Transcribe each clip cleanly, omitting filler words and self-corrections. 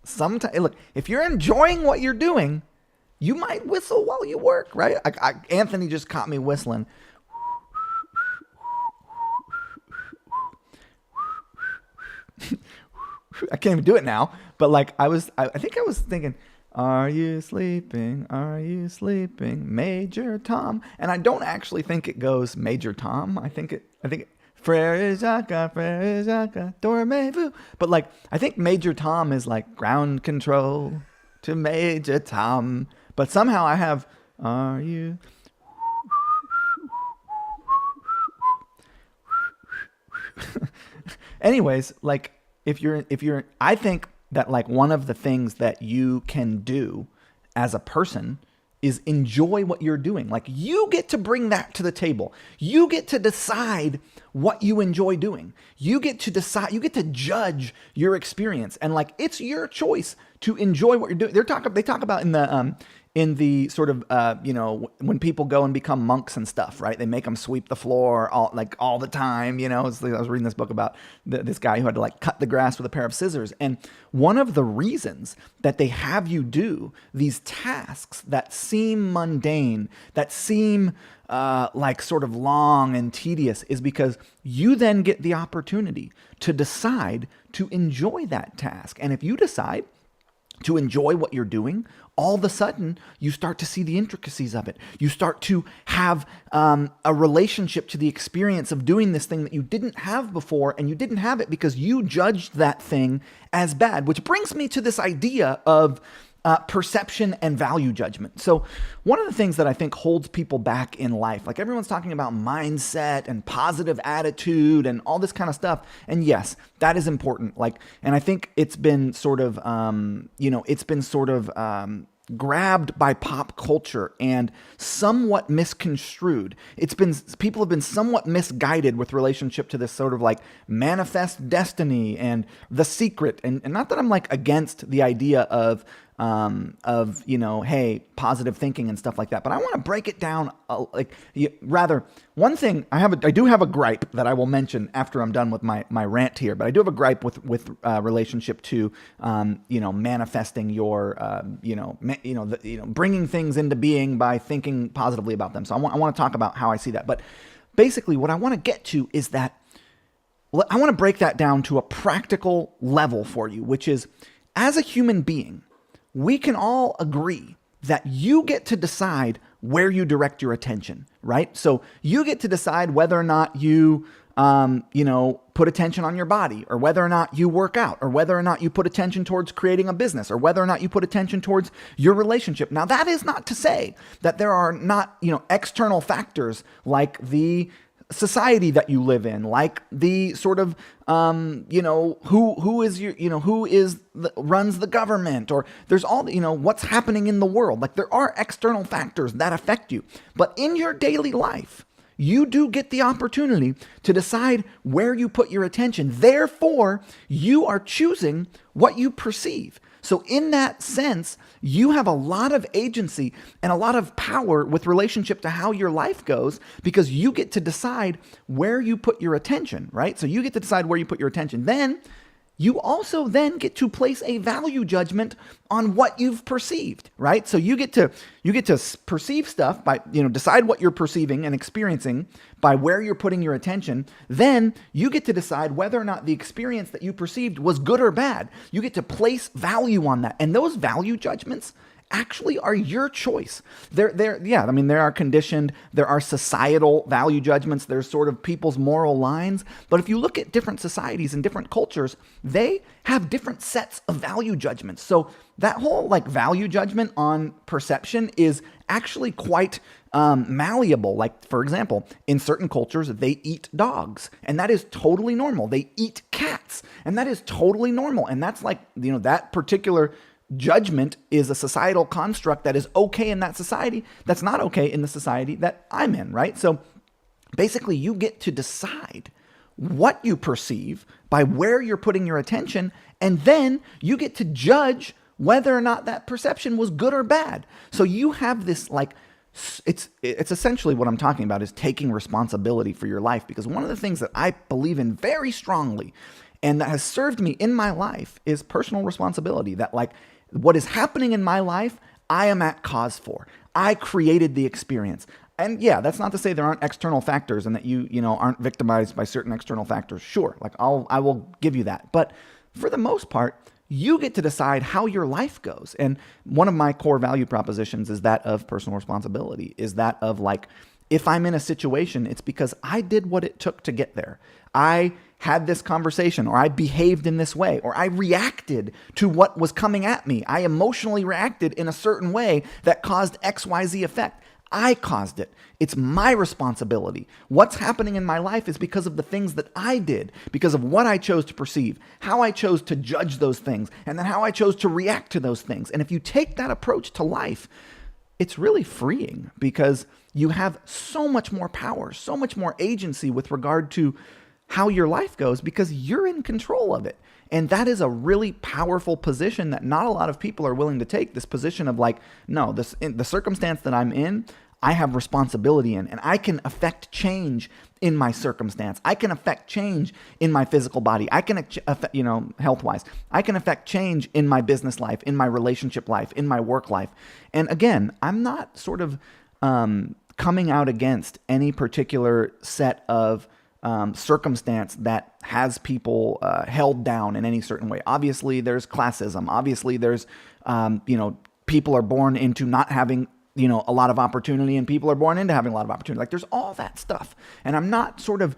sometimes, look, if you're enjoying what you're doing, you might whistle while you work, right? Anthony just caught me whistling. I can't even do it now, but like I think I was thinking, are you sleeping? Are you sleeping, Major Tom? And I don't actually think it goes Major Tom. I think Frere Jacques, dormez-vous. But like, I think Major Tom is like ground control to Major Tom. But somehow I have, are you? Anyways, like I think that like one of the things that you can do as a person is enjoy what you're doing. Like you get to bring that to the table. You get to decide what you enjoy doing. You get to decide, you get to judge your experience. And like it's your choice to enjoy what you're doing. They talk about in the sort of, when people go and become monks and stuff, right? They make them sweep the floor all the time, I was reading this book about this guy who had to like cut the grass with a pair of scissors. And one of the reasons that they have you do these tasks that seem mundane, that seem like sort of long and tedious is because you then get the opportunity to decide to enjoy that task. And if you decide to enjoy what you're doing, all of a sudden you start to see the intricacies of it. You start to have a relationship to the experience of doing this thing that you didn't have before, and you didn't have it because you judged that thing as bad, which brings me to this idea of perception and value judgment. So one of the things that I think holds people back in life, like everyone's talking about mindset and positive attitude and all this kind of stuff. And yes, that is important. And I think it's been sort of, grabbed by pop culture and somewhat misconstrued. People have been somewhat misguided with relationship to this sort of like manifest destiny and The Secret. And not that I'm like against the idea of hey, positive thinking and stuff like that. But I want to break it down. One thing I do have a gripe that I will mention after I'm done with my rant here. But I do have a gripe with relationship to manifesting your bringing things into being by thinking positively about them. So I want to talk about how I see that. But basically, what I want to get to is that I want to break that down to a practical level for you, which is as a human being, we can all agree that you get to decide where you direct your attention, right? So you get to decide whether or not you, put attention on your body, or whether or not you work out, or whether or not you put attention towards creating a business, or whether or not you put attention towards your relationship. Now, that is not to say that there are not, external factors like the society that you live in, like the sort of runs the government, or there's all what's happening in the world. Like there are external factors that affect you, but in your daily life you do get the opportunity to decide where you put your attention. Therefore, you are choosing what you perceive. So in that sense, you have a lot of agency and a lot of power with relationship to how your life goes, because you get to decide where you put your attention, right? So you get to decide where you put your attention. Then you also then get to place a value judgment on what you've perceived, right? So you get to perceive stuff by, decide what you're perceiving and experiencing by where you're putting your attention. Then you get to decide whether or not the experience that you perceived was good or bad. You get to place value on that. And those value judgments actually are your choice. There are conditioned, there are societal value judgments, there's sort of people's moral lines. But if you look at different societies and different cultures, they have different sets of value judgments. So that whole value judgment on perception is actually quite malleable. Like, for example, in certain cultures, they eat dogs, and that is totally normal. They eat cats, and that is totally normal. And that's that particular judgment is a societal construct that is okay in that society, that's not okay in the society that I'm in, right? So basically, you get to decide what you perceive by where you're putting your attention, and then you get to judge whether or not that perception was good or bad. So you have this it's essentially what I'm talking about is taking responsibility for your life, because one of the things that I believe in very strongly and that has served me in my life is personal responsibility. That like what is happening in my life, I am at cause for. I created the experience. And yeah, that's not to say there aren't external factors and that you know aren't victimized by certain external factors. Sure, like I will give you that. But for the most part, you get to decide how your life goes. And one of my core value propositions is that of personal responsibility, is that of like, if I'm in a situation, it's because I did what it took to get there. I had this conversation, or I behaved in this way, or I reacted to what was coming at me. I emotionally reacted in a certain way that caused XYZ effect. I caused it. It's my responsibility. What's happening in my life is because of the things that I did, because of what I chose to perceive, how I chose to judge those things, and then how I chose to react to those things. And if you take that approach to life, it's really freeing because you have so much more power, so much more agency with regard to how your life goes because you're in control of it. And that is a really powerful position that not a lot of people are willing to take, this position of like, no, the circumstance that I'm in, I have responsibility in, and I can affect change in my circumstance. I can affect change in my physical body. I can affect, health-wise. I can affect change in my business life, in my relationship life, in my work life. And again, I'm not sort of coming out against any particular set of circumstance that has people held down in any certain way. Obviously, there's classism. Obviously, there's, people are born into not having, a lot of opportunity, and people are born into having a lot of opportunity. Like there's all that stuff. And I'm not sort of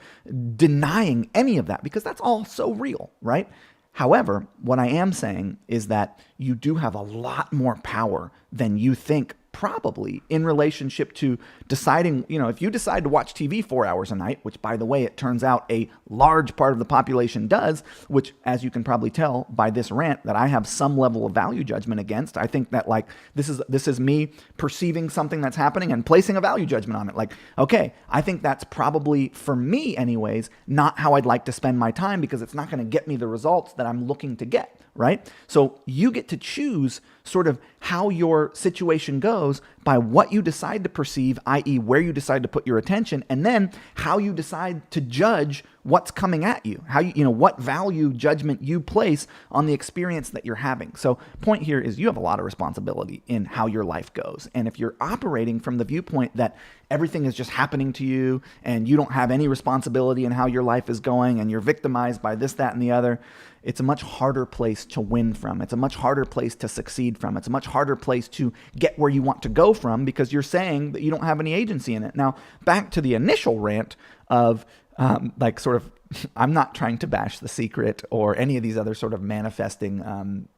denying any of that because that's all so real, right? However, what I am saying is that you do have a lot more power than you think probably in relationship to deciding, if you decide to watch TV 4 hours a night, which by the way, it turns out a large part of the population does, which as you can probably tell by this rant that I have some level of value judgment against. I think that like, this is me perceiving something that's happening and placing a value judgment on it. Like, okay, I think that's probably for me anyways, not how I'd like to spend my time because it's not going to get me the results that I'm looking to get, right? So you get to choose sort of how your situation goes by what you decide to perceive, i.e. where you decide to put your attention, and then how you decide to judge what's coming at you, how what value judgment you place on the experience that you're having. So point here is you have a lot of responsibility in how your life goes. And if you're operating from the viewpoint that everything is just happening to you and you don't have any responsibility in how your life is going and you're victimized by this, that, and the other, it's a much harder place to win from. It's a much harder place to succeed from. It's a much harder place to get where you want to go from because you're saying that you don't have any agency in it. Now, back to the initial rant of I'm not trying to bash The Secret or any of these other sort of manifesting,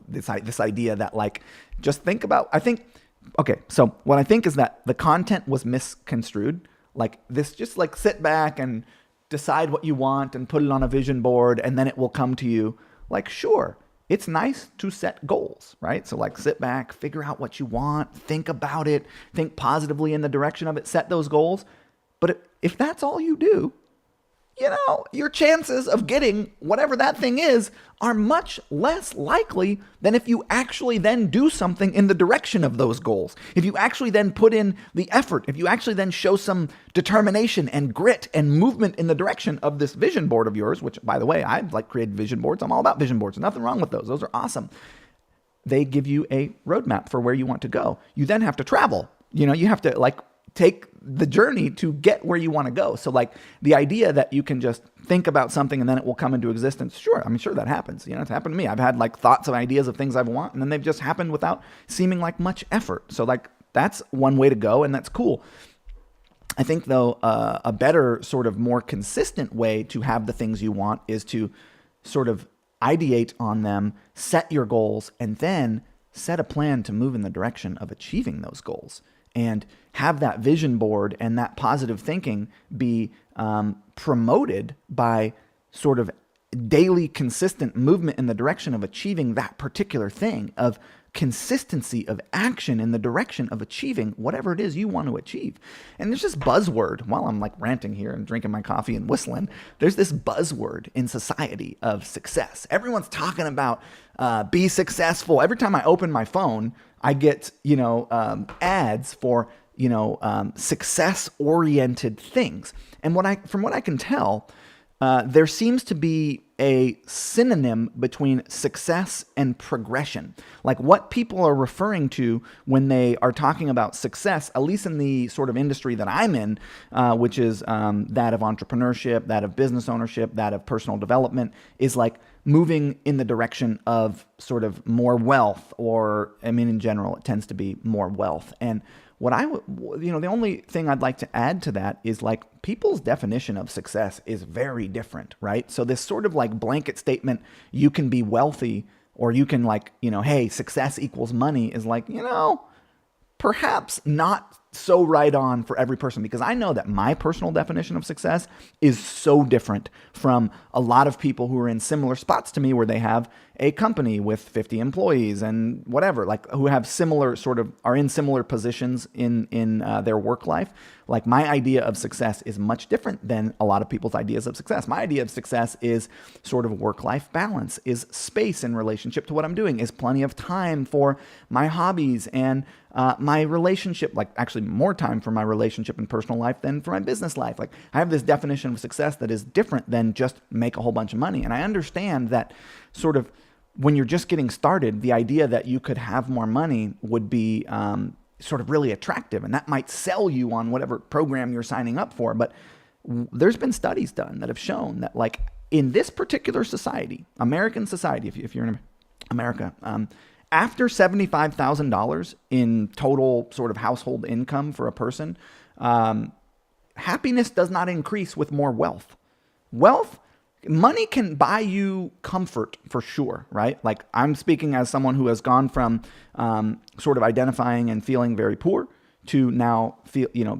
this idea that like, just think about, so what I think is that the content was misconstrued. Like this, just like sit back and decide what you want and put it on a vision board and then it will come to you. Like, sure, it's nice to set goals, right? So like sit back, figure out what you want, think about it, think positively in the direction of it, set those goals. But if that's all you do, your chances of getting whatever that thing is are much less likely than if you actually then do something in the direction of those goals. If you actually then put in the effort, if you actually then show some determination and grit and movement in the direction of this vision board of yours, which by the way, I've created vision boards. I'm all about vision boards. Nothing wrong with those. Those are awesome. They give you a roadmap for where you want to go. You then have to travel. You have to take the journey to get where you want to go. So the idea that you can just think about something and then it will come into existence. Sure. Sure that happens. It's happened to me. I've had thoughts and ideas of things I want, and then they've just happened without seeming like much effort. So that's one way to go, and that's cool. I think though, a better sort of more consistent way to have the things you want is to sort of ideate on them, set your goals, and then set a plan to move in the direction of achieving those goals. And have that vision board and that positive thinking be promoted by sort of daily consistent movement in the direction of achieving that particular thing, of consistency of action in the direction of achieving whatever it is you want to achieve. And there's this buzzword, while I'm ranting here and drinking my coffee and whistling, there's this buzzword in society of success. Everyone's talking about be successful. Every time I open my phone, I get, ads for, success-oriented things. And from what I can tell, there seems to be a synonym between success and progression. Like what people are referring to when they are talking about success, at least in the sort of industry that I'm in, which is that of entrepreneurship, that of business ownership, that of personal development, is like moving in the direction of sort of more wealth, or, I mean, in general, it tends to be more wealth. And what the only thing I'd like to add to that is like people's definition of success is very different, right? So this sort of like blanket statement, you can be wealthy or you can like, hey, success equals money is like, perhaps not so right on for every person, because I know that my personal definition of success is so different from a lot of people who are in similar spots to me, where they have a company with 50 employees and whatever, like who have similar are in similar positions in their work life. Like my idea of success is much different than a lot of people's ideas of success. My idea of success is sort of work-life balance, is space in relationship to what I'm doing, is plenty of time for my hobbies and my relationship, like actually more time for my relationship and personal life than for my business life. Like I have this definition of success that is different than just make a whole bunch of money. And I understand that sort of when you're just getting started, the idea that you could have more money would be sort of really attractive, and that might sell you on whatever program you're signing up for. But there's been studies done that have shown that like in this particular society, American society, if you're in America, after $75,000 in total sort of household income for a person, happiness does not increase with more wealth. Money can buy you comfort for sure, right? Like I'm speaking as someone who has gone from sort of identifying and feeling very poor to now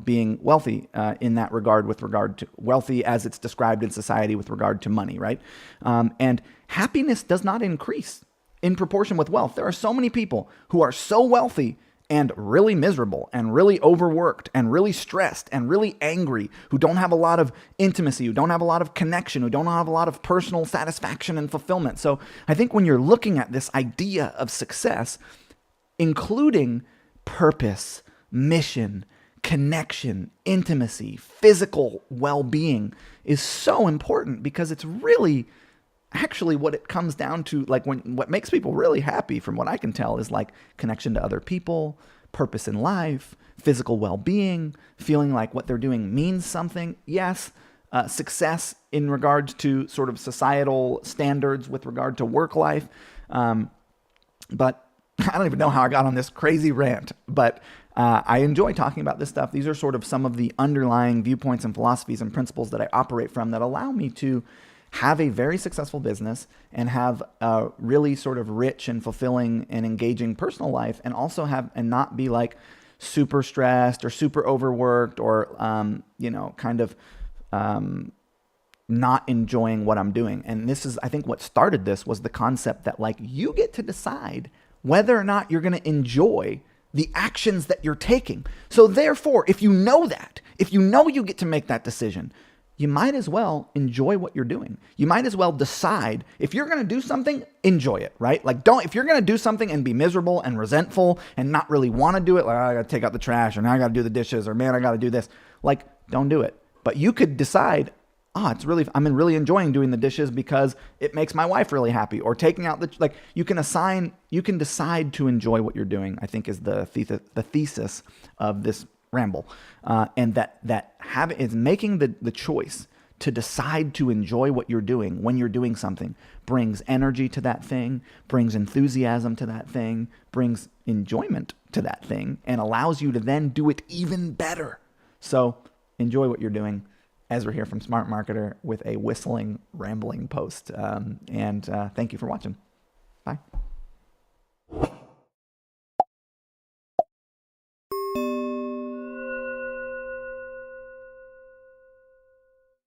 being wealthy in that regard, with regard to wealthy as it's described in society with regard to money, right? And happiness does not increase in proportion with wealth. There are so many people who are so wealthy and really miserable and really overworked and really stressed and really angry, who don't have a lot of intimacy, who don't have a lot of connection, who don't have a lot of personal satisfaction and fulfillment. So I think when you're looking at this idea of success, including purpose, mission, connection, intimacy, physical well-being is so important, because it's really actually what it comes down to. Like what makes people really happy, from what I can tell, is like connection to other people, purpose in life, physical well-being, feeling like what they're doing means something. Yes, success in regards to sort of societal standards with regard to work life. But I don't even know how I got on this crazy rant, but I enjoy talking about this stuff. These are sort of some of the underlying viewpoints and philosophies and principles that I operate from that allow me to have a very successful business and have a really sort of rich and fulfilling and engaging personal life, and also and not be like super stressed or super overworked or, not enjoying what I'm doing. And this is, I think what started this was the concept that like you get to decide whether or not you're going to enjoy the actions that you're taking. So therefore, if you know you get to make that decision, you might as well enjoy what you're doing. You might as well decide if you're going to do something, enjoy it, right? Like if you're going to do something and be miserable and resentful and not really want to do it, like, I got to take out the trash, or now I got to do the dishes, or man, I got to do this. Like, don't do it. But you could decide, I'm really enjoying doing the dishes because it makes my wife really happy, or taking out you can decide to enjoy what you're doing, I think is the thesis of this ramble. And that habit is making the choice to decide to enjoy what you're doing when you're doing something brings energy to that thing, brings enthusiasm to that thing, brings enjoyment to that thing, and allows you to then do it even better. So enjoy what you're doing. Ezra here from Smart Marketer with a whistling, rambling post. And thank you for watching. Bye.